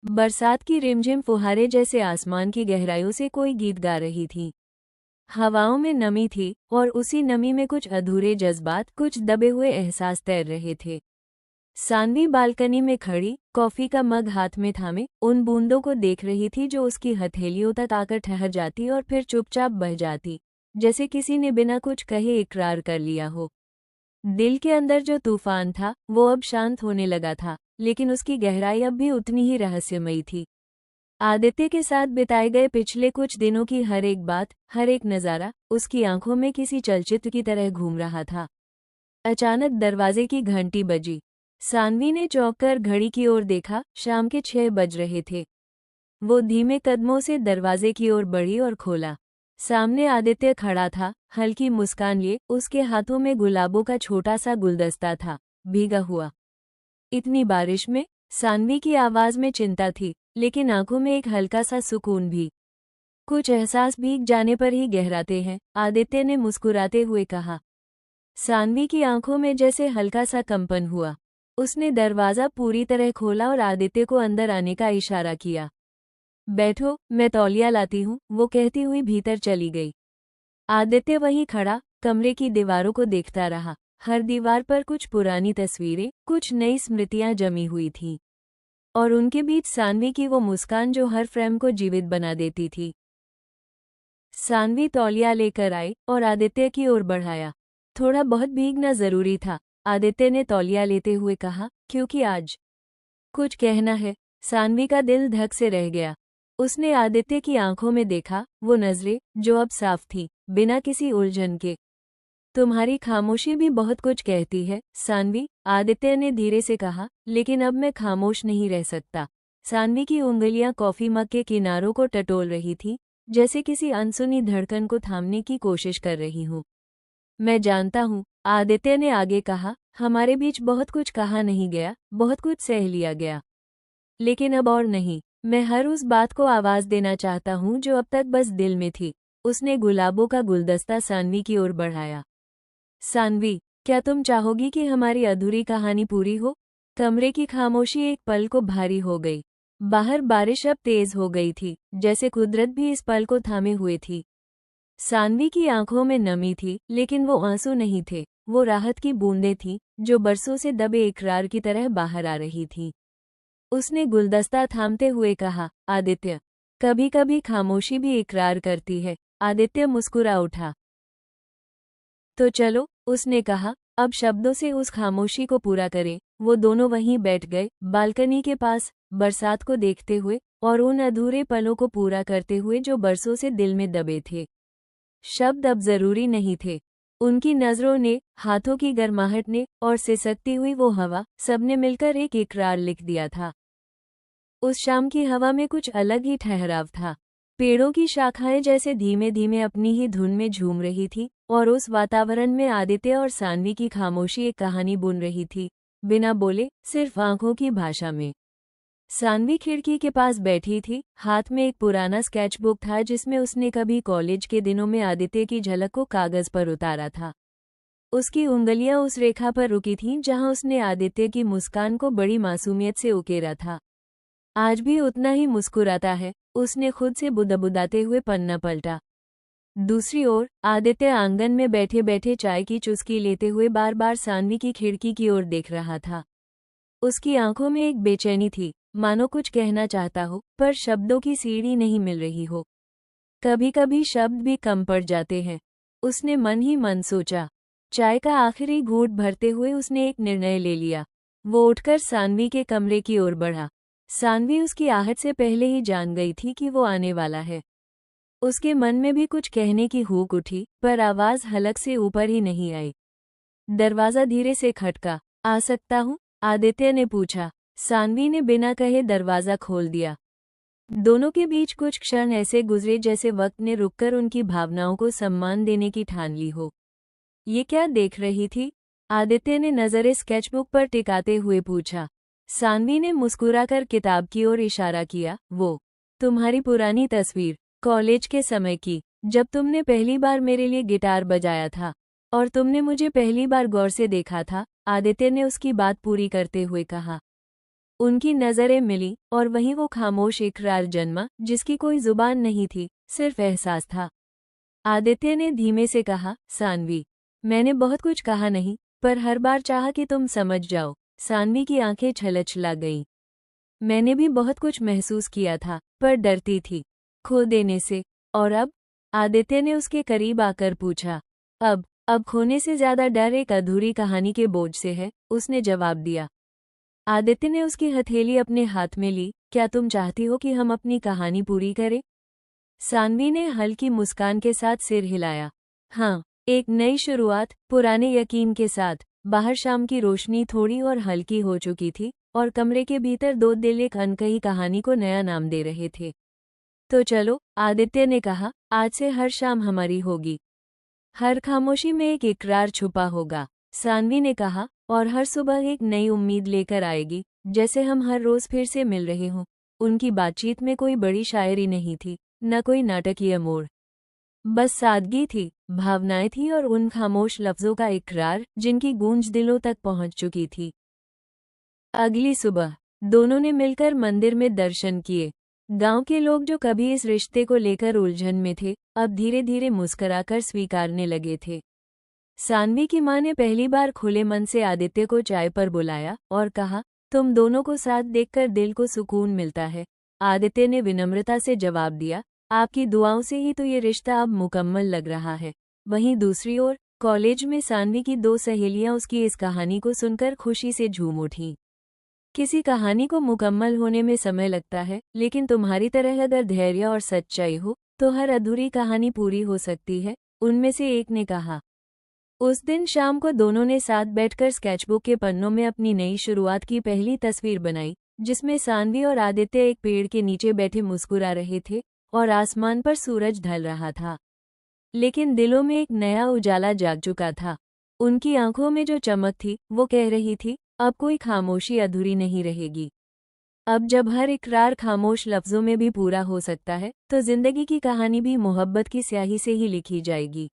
बरसात की रिमझिम फुहारे जैसे आसमान की गहराइयों से कोई गीत गा रही थी। हवाओं में नमी थी और उसी नमी में कुछ अधूरे जज्बात, कुछ दबे हुए एहसास तैर रहे थे। सानवी बालकनी में खड़ी, कॉफी का मग हाथ में थामे, उन बूंदों को देख रही थी जो उसकी हथेलियों तक आकर ठहर जाती और फिर चुपचाप बह जाती, जैसे किसी ने बिना कुछ कहे इकरार कर लिया हो। दिल के अंदर जो तूफान था वो अब शांत होने लगा था, लेकिन उसकी गहराई अब भी उतनी ही रहस्यमयी थी। आदित्य के साथ बिताए गए पिछले कुछ दिनों की हर एक बात, हर एक नज़ारा उसकी आंखों में किसी चलचित्र की तरह घूम रहा था। अचानक दरवाजे की घंटी बजी। सानवी ने चौंक कर घड़ी की ओर देखा, शाम के 6 बज रहे थे। वो धीमे कदमों से दरवाजे की ओर बढ़ी और खोला। सामने आदित्य खड़ा था, हल्की मुस्कान लिए, उसके हाथों में गुलाबों का छोटा सा गुलदस्ता था, भीगा हुआ। इतनी बारिश में? सानवी की आवाज में चिंता थी, लेकिन आंखों में एक हल्का सा सुकून भी। कुछ एहसास भीग जाने पर ही गहराते हैं, आदित्य ने मुस्कुराते हुए कहा। सानवी की आंखों में जैसे हल्का सा कंपन हुआ। उसने दरवाजा पूरी तरह खोला और आदित्य को अंदर आने का इशारा किया। बैठो, मैं तौलिया लाती हूँ, वो कहती हुई भीतर चली गई। आदित्य वहीं खड़ा, कमरे की दीवारों को देखता रहा। हर दीवार पर कुछ पुरानी तस्वीरें, कुछ नई स्मृतियां जमी हुई थीं। और उनके बीच सानवी की वो मुस्कान जो हर फ्रेम को जीवित बना देती थी। सानवी तौलिया लेकर आई और आदित्य की ओर बढ़ाया। थोड़ा बहुत भीगना जरूरी था, आदित्य ने तौलिया लेते हुए कहा, क्योंकि आज कुछ कहना है। सानवी का दिल धक से रह गया। उसने आदित्य की आंखों में देखा, वो नजरें जो अब साफ थी, बिना किसी उलझन के। तुम्हारी खामोशी भी बहुत कुछ कहती है, सानवी, आदित्य ने धीरे से कहा, लेकिन अब मैं खामोश नहीं रह सकता। सानवी की उंगलियां कॉफी मग के किनारों को टटोल रही थीं, जैसे किसी अनसुनी धड़कन को थामने की कोशिश कर रही हूँ। मैं जानता हूँ, आदित्य ने आगे कहा, हमारे बीच बहुत कुछ कहा नहीं गया, बहुत कुछ सह लिया गया। लेकिन अब और नहीं, मैं हर उस बात को आवाज देना चाहता हूँ जो अब तक बस दिल में थी। उसने गुलाबों का गुलदस्ता सानवी की ओर बढ़ाया। सानवी, क्या तुम चाहोगी कि हमारी अधूरी कहानी पूरी हो? कमरे की खामोशी एक पल को भारी हो गई। बाहर बारिश अब तेज हो गई थी, जैसे कुदरत भी इस पल को थामे हुए थी। सानवी की आंखों में नमी थी, लेकिन वो आंसू नहीं थे, वो राहत की बूंदें थीं, जो बरसों से दबे इकरार की तरह बाहर आ रही थीं। उसने गुलदस्ता थामते हुए कहा, आदित्य, कभी कभी खामोशी भी इकरार करती है। आदित्य मुस्कुरा उठा। तो चलो, उसने कहा, अब शब्दों से उस खामोशी को पूरा करें। वो दोनों वहीं बैठ गए, बालकनी के पास, बरसात को देखते हुए और उन अधूरे पलों को पूरा करते हुए जो बरसों से दिल में दबे थे। शब्द अब जरूरी नहीं थे। उनकी नजरों ने, हाथों की गर्माहट ने और सिसकती हुई वो हवा, सबने मिलकर एक इकरार लिख दिया था। उस शाम की हवा में कुछ अलग ही ठहराव था। पेड़ों की शाखाएं जैसे धीमे धीमे अपनी ही धुन में झूम रही थी और उस वातावरण में आदित्य और सानवी की खामोशी एक कहानी बुन रही थी, बिना बोले, सिर्फ आंखों की भाषा में। सानवी खिड़की के पास बैठी थी, हाथ में एक पुराना स्केचबुक था जिसमें उसने कभी कॉलेज के दिनों में आदित्य की झलक को कागज पर उतारा था। उसकी उंगलियां उस रेखा पर रुकी थीं जहां उसने आदित्य की मुस्कान को बड़ी मासूमियत से उकेरा था। आज भी उतना ही मुस्कुराता है, उसने खुद से बुदबुदाते हुए पन्ना पलटा। दूसरी ओर, आदित्य आंगन में बैठे बैठे चाय की चुस्की लेते हुए बार बार सानवी की खिड़की की ओर देख रहा था। उसकी आंखों में एक बेचैनी थी, मानो कुछ कहना चाहता हो, पर शब्दों की सीढ़ी नहीं मिल रही हो। कभी कभी शब्द भी कम पड़ जाते हैं, उसने मन ही मन सोचा। चाय का आखिरी घूंट भरते हुए उसने एक निर्णय ले लिया। वो उठकर सानवी के कमरे की ओर बढ़ा। सानवी उसकी आहट से पहले ही जान गई थी कि वो आने वाला है। उसके मन में भी कुछ कहने की हूक उठी, पर आवाज हलक से ऊपर ही नहीं आई। दरवाजा धीरे से खटका। आ सकता हूँ? आदित्य ने पूछा। सानवी ने बिना कहे दरवाजा खोल दिया। दोनों के बीच कुछ क्षण ऐसे गुजरे जैसे वक्त ने रुककर उनकी भावनाओं को सम्मान देने की ठान ली हो। ये क्या देख रही थी? आदित्य ने नजरें स्केचबुक पर टिकाते हुए पूछा। सानवी ने मुस्कुराकर किताब की ओर इशारा किया। वो तुम्हारी पुरानी तस्वीर, कॉलेज के समय की, जब तुमने पहली बार मेरे लिए गिटार बजाया था और तुमने मुझे पहली बार गौर से देखा था, आदित्य ने उसकी बात पूरी करते हुए कहा। उनकी नज़रें मिली और वहीं वो खामोश इकरार जन्मा जिसकी कोई जुबान नहीं थी, सिर्फ एहसास था। आदित्य ने धीमे से कहा, सानवी, मैंने बहुत कुछ कहा नहीं, पर हर बार चाहा कि तुम समझ जाओ। सानवी की आंखें छलछला गईं। मैंने भी बहुत कुछ महसूस किया था, पर डरती थी खो देने से। और अब? आदित्य ने उसके करीब आकर पूछा। अब खोने से ज्यादा डर एक अधूरी कहानी के बोझ से है, उसने जवाब दिया। आदित्य ने उसकी हथेली अपने हाथ में ली। क्या तुम चाहती हो कि हम अपनी कहानी पूरी करें? सानवी ने हल्की मुस्कान के साथ सिर हिलाया। हाँ, एक नई शुरुआत, पुराने यकीन के साथ। बाहर शाम की रोशनी थोड़ी और हल्की हो चुकी थी और कमरे के भीतर दो दिल एक अनकही कहानी को नया नाम दे रहे थे। तो चलो, आदित्य ने कहा, आज से हर शाम हमारी होगी। हर खामोशी में एक इकरार छुपा होगा, सानवी ने कहा, और हर सुबह एक नई उम्मीद लेकर आएगी, जैसे हम हर रोज फिर से मिल रहे हों। उनकी बातचीत में कोई बड़ी शायरी नहीं थी, न कोई नाटकीय मोड़। बस सादगी थी, भावनाएं थी और उन खामोश लफ्जों का इकरार जिनकी गूंज दिलों तक पहुंच चुकी थी। अगली सुबह दोनों ने मिलकर मंदिर में दर्शन किए। गांव के लोग जो कभी इस रिश्ते को लेकर उलझन में थे, अब धीरे धीरे मुस्कुराकर स्वीकारने लगे थे। सानवी की मां ने पहली बार खुले मन से आदित्य को चाय पर बुलाया और कहा, तुम दोनों को साथ देखकर दिल को सुकून मिलता है। आदित्य ने विनम्रता से जवाब दिया, आपकी दुआओं से ही तो ये रिश्ता अब मुकम्मल लग रहा है। वहीं दूसरी ओर कॉलेज में सानवी की दो सहेलियां उसकी इस कहानी को सुनकर खुशी से झूम उठीं। किसी कहानी को मुकम्मल होने में समय लगता है, लेकिन तुम्हारी तरह अगर धैर्य और सच्चाई हो तो हर अधूरी कहानी पूरी हो सकती है, उनमें से एक ने कहा। उस दिन शाम को दोनों ने साथ बैठकर स्केचबुक के पन्नों में अपनी नई शुरुआत की पहली तस्वीर बनाई, जिसमें सानवी और आदित्य एक पेड़ के नीचे बैठे मुस्कुरा रहे थे और आसमान पर सूरज ढल रहा था। लेकिन दिलों में एक नया उजाला जाग चुका था। उनकी आंखों में जो चमक थी वो कह रही थी, अब कोई खामोशी अधूरी नहीं रहेगी। अब जब हर इकरार खामोश लफ्जों में भी पूरा हो सकता है, तो जिंदगी की कहानी भी मोहब्बत की स्याही से ही लिखी जाएगी।